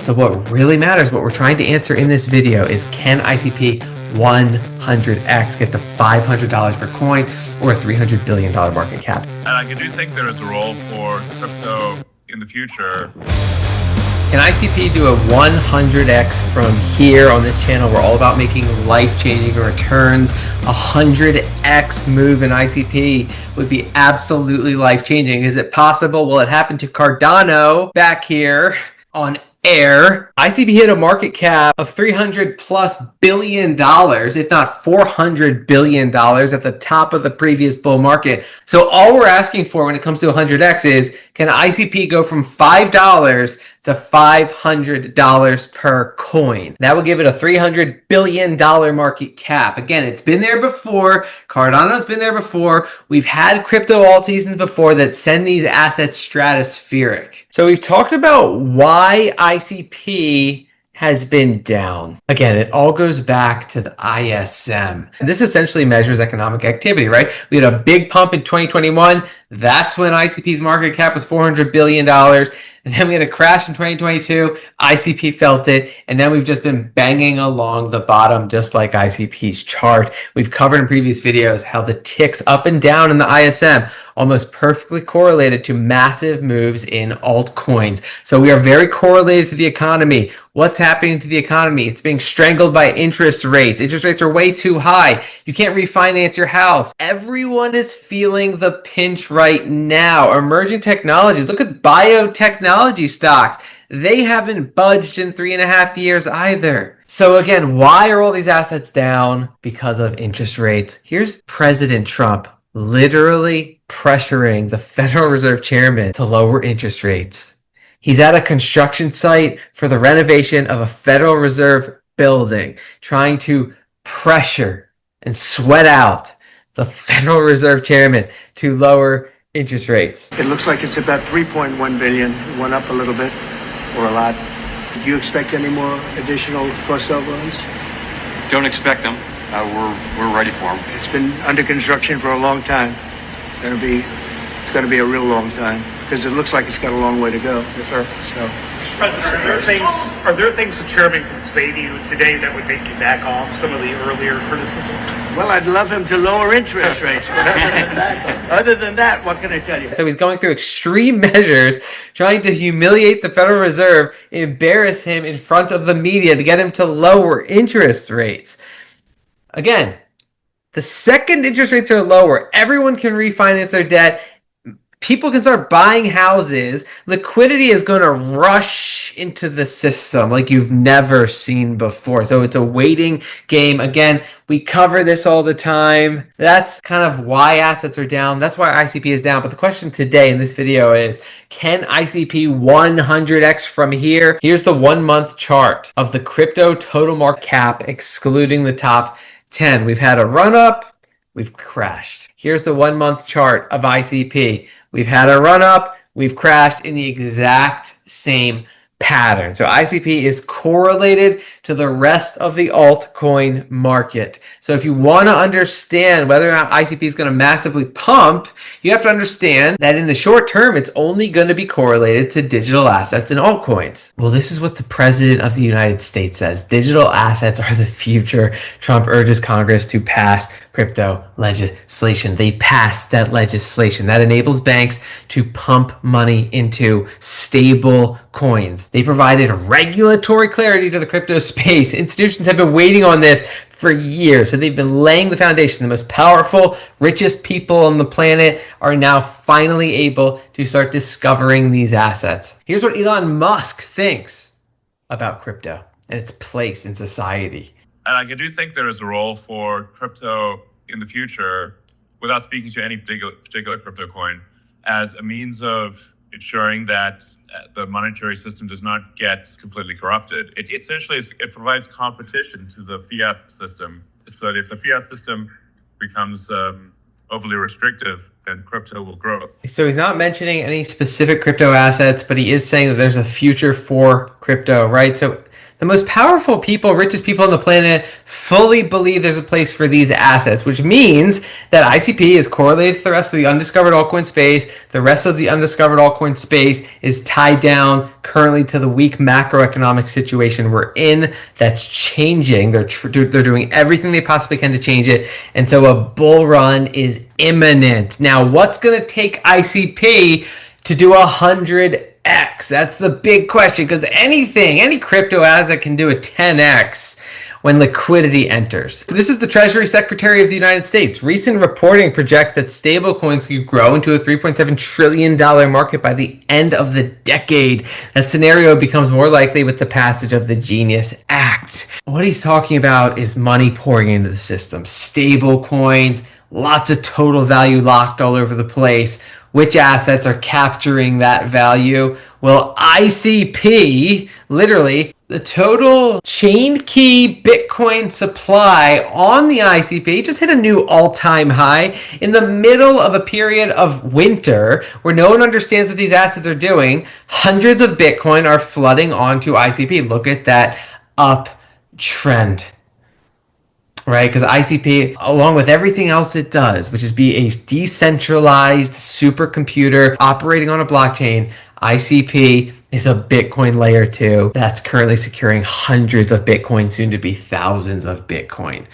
So what really matters, what we're trying to answer in this video is, can ICP 100x get to $500 per coin or a $300 billion market cap? And I do think there is a role for crypto in the future. Can ICP do a 100x from here on this channel? We're all about making life-changing returns. 100x move in ICP would be absolutely life-changing. Is it possible? Well, it happened to Cardano back here on air. ICP hit a market cap of $300+ billion, if not $400 billion at the top of the previous bull market. So all we're asking for when it comes to 100x is, can ICP go from $5 to $500 per coin? That would give it a $300 billion market cap. Again, it's been there before. Cardano's been there before. We've had crypto alt seasons before that send these assets stratospheric. So we've talked about why ICP has been down. Again, it all goes back to the ISM. And this essentially measures economic activity, right? We had a big pump in 2021. That's when ICP's market cap was $400 billion. And then we had a crash in 2022. ICP felt it. And then we've just been banging along the bottom, just like ICP's chart. We've covered in previous videos how the ticks up and down in the ISM almost perfectly correlated to massive moves in altcoins. So we are very correlated to the economy. What's happening to the economy? It's being strangled by interest rates. Interest rates are way too high. You can't refinance your house. Everyone is feeling the pinch right now. Emerging technologies. Look at biotechnology stocks. They haven't budged in 3.5 years either. So again, why are all these assets down? Because of interest rates. Here's President Trump literally pressuring the Federal Reserve Chairman to lower interest rates. He's at a construction site for the renovation of a Federal Reserve building, trying to pressure and sweat out the Federal Reserve Chairman to lower interest rates. It looks like it's about 3.1 billion. It went up a little bit, or a lot. Do you expect any more additional cost overruns? Don't expect them. We're ready for them. It's been under construction for a long time. It's going to be a real long time, because it looks like it's got a long way to go. Yes, sir. So, President, are there things the chairman can say to you today that would make you back off some of the earlier criticism? well, I'd love him to lower interest rates. But other than that, what can I tell you? So he's going through extreme measures, trying to humiliate the Federal Reserve, embarrass him in front of the media to get him to lower interest rates. Again, the second interest rates are lower, everyone can refinance their debt. People can start buying houses. Liquidity is going to rush into the system like you've never seen before. So it's a waiting game. Again, we cover this all the time. That's kind of why assets are down. That's why ICP is down. But the question today in this video is, can ICP 100x from here? Here's the 1 month chart of the crypto total market cap, excluding the top 10. We've had a run up. We've crashed. Here's the 1 month chart of ICP. We've had a run up, we've crashed in the exact same pattern. So ICP is correlated to the rest of the altcoin market. So if you want to understand whether or not ICP is going to massively pump, you have to understand that in the short term, it's only going to be correlated to digital assets and altcoins. Well, this is what the President of the United States says. Digital assets are the future. Trump urges Congress to pass crypto legislation. They passed that legislation that enables banks to pump money into stable coins. They provided regulatory clarity to the crypto space. Institutions have been waiting on this for years. So they've been laying the foundation. The most powerful, richest people on the planet are now finally able to start discovering these assets. Here's what Elon Musk thinks about crypto and its place in society. And I do think there is a role for crypto in the future, without speaking to any particular crypto coin, as a means of ensuring that the monetary system does not get completely corrupted. It provides competition to the fiat system, so that if the fiat system becomes overly restrictive, then crypto will grow. So he's not mentioning any specific crypto assets, but he is saying that there's a future for crypto, right? So The most powerful people, richest people on the planet fully believe there's a place for these assets, which means that ICP is correlated to the rest of the undiscovered altcoin space. The rest of the undiscovered altcoin space is tied down currently to the weak macroeconomic situation we're in. That's changing. They're doing everything they possibly can to change it. And so a bull run is imminent. Now, what's going to take ICP to do 100x? That's the big question, because any crypto asset can do a 10x when liquidity enters. This is the Treasury Secretary of the United States. Recent reporting projects that stablecoins could grow into a $3.7 trillion market by the end of the decade. That scenario becomes more likely with the passage of the Genius Act. What he's talking about is money pouring into the system. Stablecoins, lots of total value locked all over the place. Which assets are capturing that value? Well, ICP, literally, the total chain key Bitcoin supply on the ICP just hit a new all-time high in the middle of a period of winter where no one understands what these assets are doing. Hundreds of Bitcoin are flooding onto ICP. Look at that uptrend. Right, because ICP, along with everything else it does, which is be a decentralized supercomputer operating on a blockchain, ICP is a Bitcoin layer 2 that's currently securing hundreds of Bitcoin, soon to be thousands of Bitcoin.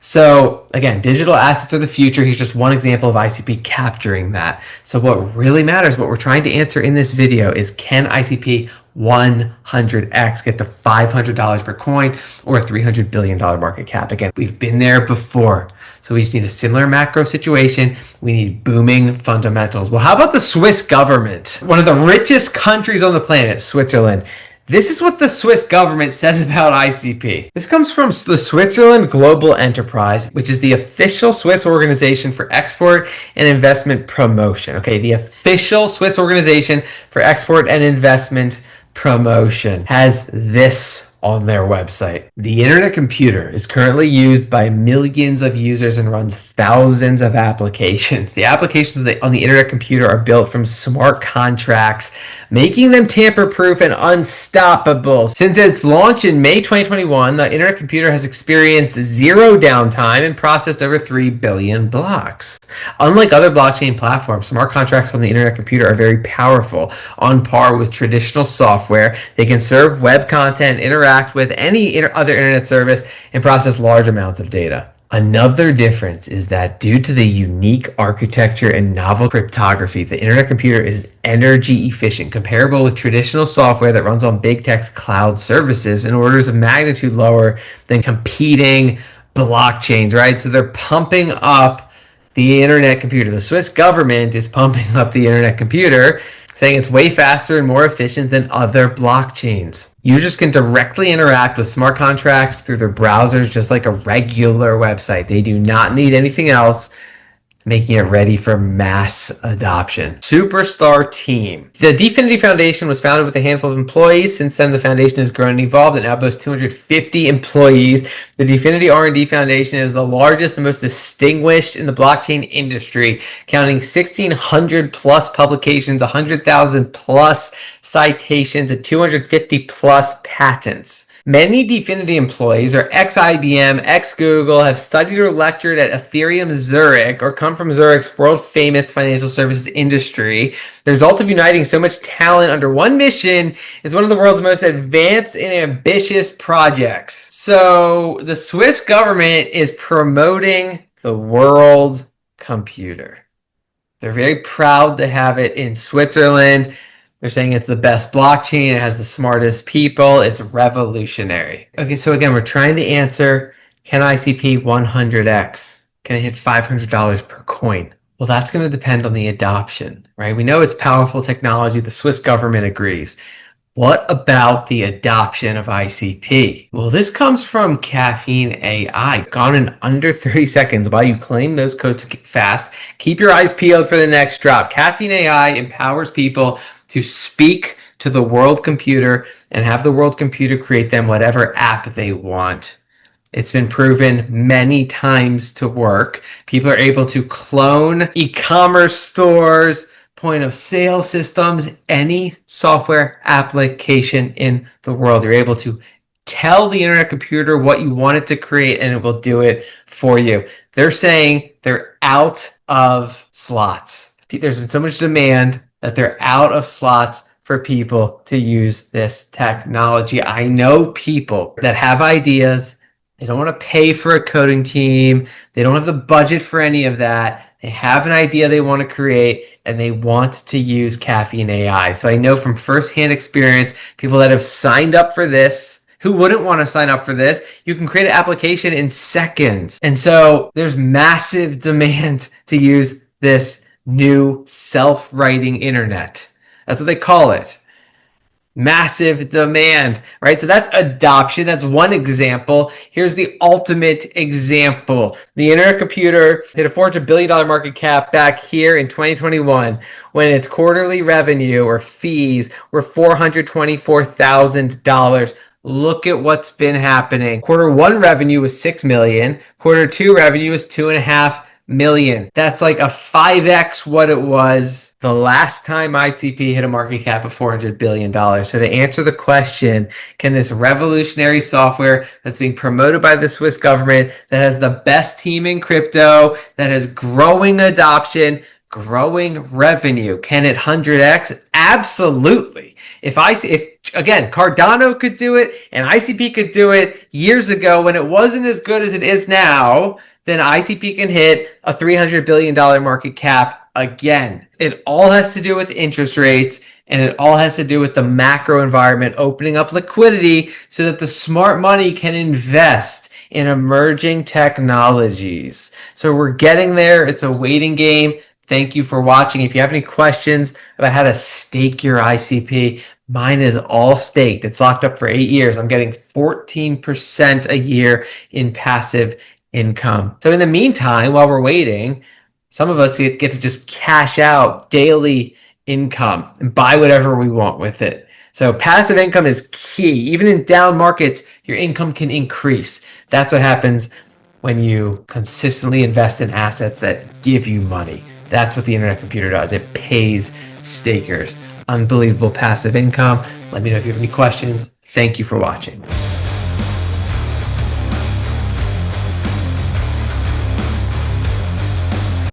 So again, digital assets are the future. Here's just one example of ICP capturing that. So what really matters, what we're trying to answer in this video is, can ICP 100x get to $500 per coin or a $300 billion market cap? Again, we've been there before. So we just need a similar macro situation. We need booming fundamentals. Well, how about the Swiss government? One of the richest countries on the planet, Switzerland. This is what the Swiss government says about ICP. This comes from the Switzerland Global Enterprise, which is the official Swiss organization for export and investment promotion. Okay, the official Swiss organization for export and investment promotion has this on their website. The internet computer is currently used by millions of users and runs thousands of applications. The applications on the internet computer are built from smart contracts, making them tamper-proof and unstoppable. Since its launch in May 2021, the internet computer has experienced zero downtime and processed over 3 billion blocks. Unlike other blockchain platforms, smart contracts on the internet computer are very powerful. On par with traditional software, they can serve web content, interact with any other internet service, and process large amounts of data. Another difference is that due to the unique architecture and novel cryptography, the internet computer is energy efficient, comparable with traditional software that runs on big tech's cloud services, in orders of magnitude lower than competing blockchains, right? So they're pumping up the internet computer. The Swiss government is pumping up the internet computer, saying it's way faster and more efficient than other blockchains. Users can directly interact with smart contracts through their browsers just like a regular website. They do not need anything else, making it ready for mass adoption. Superstar team. The DFINITY Foundation was founded with a handful of employees. Since then, the foundation has grown and evolved and now boasts 250 employees. The DFINITY R&D Foundation is the largest and most distinguished in the blockchain industry, counting 1,600 plus publications, 100,000 plus citations, and 250 plus patents. Many DFINITY employees are ex-IBM, ex-Google, have studied or lectured at Ethereum Zurich, or come from Zurich's world-famous financial services industry. The result of uniting so much talent under one mission is one of the world's most advanced and ambitious projects. So the Swiss government is promoting the world computer. They're very proud to have it in Switzerland. They're saying it's the best blockchain, it has the smartest people, it's revolutionary. Okay, so again, we're trying to answer, can ICP 100x? Can it hit $500 per coin? Well, that's going to depend on the adoption, right? We know it's powerful technology. The Swiss government agrees. What about the adoption of ICP? Well, this comes from Caffeine AI. Gone in under 30 seconds. While you claim those codes fast, keep your eyes peeled for the next drop. Caffeine AI empowers people to speak to the world computer and have the world computer create them whatever app they want. It's been proven many times to work. People are able to clone e-commerce stores, point of sale systems, any software application in the world. You're able to tell the internet computer what you want it to create and it will do it for you. They're saying they're out of slots. There's been so much demand that they're out of slots for people to use this technology. I know people that have ideas. They don't want to pay for a coding team. They don't have the budget for any of that. They have an idea they want to create and they want to use Caffeine AI. So I know from firsthand experience, people that have signed up for this, who wouldn't want to sign up for this? You can create an application in seconds. And so there's massive demand to use this new self-writing internet. That's what they call it. Massive demand, right? So that's adoption. That's one example. Here's the ultimate example. The internet computer hit a $400 billion market cap back here in 2021 when its quarterly revenue or fees were $424,000. Look at what's been happening. Quarter one revenue was $6 million. Quarter two revenue was $2.5 million. That's like a 5x what it was the last time ICP hit a market cap of $400 billion. So to answer the question, can this revolutionary software that's being promoted by the Swiss government, that has the best team in crypto, that has growing adoption, growing revenue, can it 100x? Absolutely. If again, Cardano could do it and ICP could do it years ago when it wasn't as good as it is now, then ICP can hit a $300 billion market cap again. It all has to do with interest rates, and it all has to do with the macro environment opening up liquidity so that the smart money can invest in emerging technologies. So we're getting there. It's a waiting game. Thank you for watching. If you have any questions about how to stake your ICP, mine is all staked. It's locked up for 8 years. I'm getting 14% a year in passive income. So in the meantime, while we're waiting, some of us get to just cash out daily income and buy whatever we want with it. So passive income is key. Even in down markets, your income can increase. That's what happens when you consistently invest in assets that give you money. That's what the internet computer does. It pays stakers. Unbelievable passive income. Let me know if you have any questions. Thank you for watching.